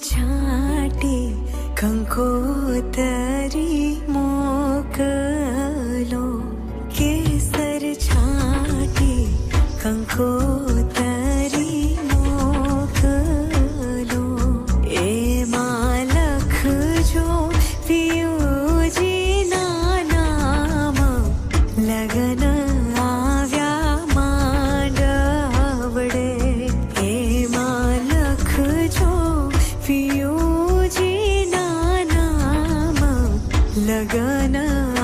छाटे कंकोतरी मोकलो केसर छाटे कंकोतरी मोकलो ए मालख जो पियोजी ना नाम लगन आव्या मांडवड़े ए मालख जो पियोजी ना नाम लगन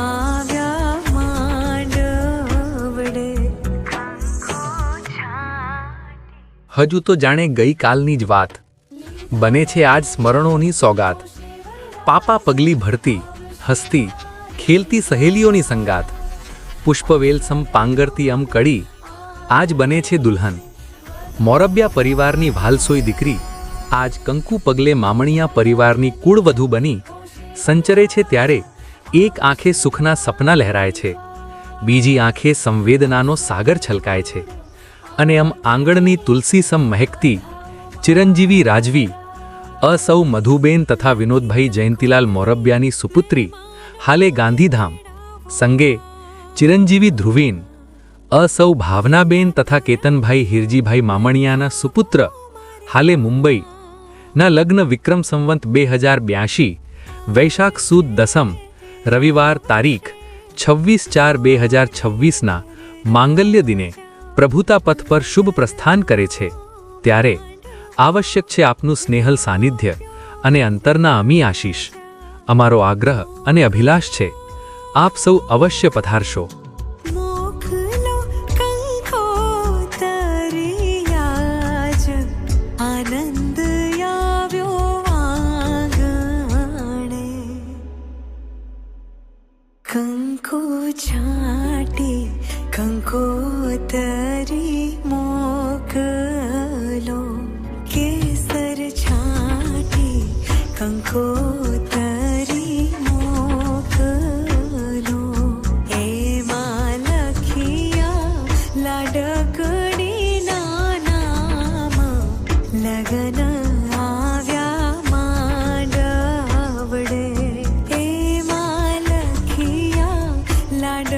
आव्या मांडवड़े। હજુ તો જાણે ગઈકાલની જ વાત બને છે આજ સ્મરણોની સોગાત। પાપા પગલી ભરતી હસતી ખેલતી સહેલીઓની સંગાત પુષ્પવેલ સમ પાંગરતી અમ કડી આજ બને છે દુલ્હન। મોરબિયા પરિવારની ભાલસોઈ દીકરી આજ કંકુ પગલે મામણિયા પરિવારની કુળવધુ બની સંચરે છે ત્યારે એક આંખે સુખના સપના લહેરાય છે, બીજી આંખે સંવેદનાનો સાગર છલકાય છે અને આમ આંગણની તુલસી સમ મહેકતી ચિરંજીવી રાજવી અસૌ મધુબેન તથા વિનોદભાઈ જયંતીલાલ મોરબિયાની સુપુત્રી હાલે ગાંધીધામ સંગે ચિરંજીવી ધ્રુવીન અસૌ ભાવનાબેન તથા કેતનભાઈ હિરજીભાઈ મામણિયાના સુપુત્ર હાલે મુંબઈના લગ્ન વિક્રમ સંવંત 2082 વૈશાખ સુદ દસમ રવિવાર તારીખ 26/4/2026ના માંગલ્ય દિને પ્રભુતા પથ પર શુભ પ્રસ્થાન કરે છે ત્યારે આવશ્યક છે આપનું સ્નેહલ સાનિધ્ય અને અંતરના અમી આશીષ। અમારો આગ્રહ અને અભિલાષ છે આપ સૌ અવશ્ય પધારશો। મોકલો કંકોતરી આજ આનંદ આવ્યો આંગણે કંકો છાટે કંકોતરી મોકલો કેસર છાટે કંકોતરી મોકલો એમાં લખિયા લાડકડી ના નામ લગન આવ્યા માંડવડે એમાં લખિયા લાડ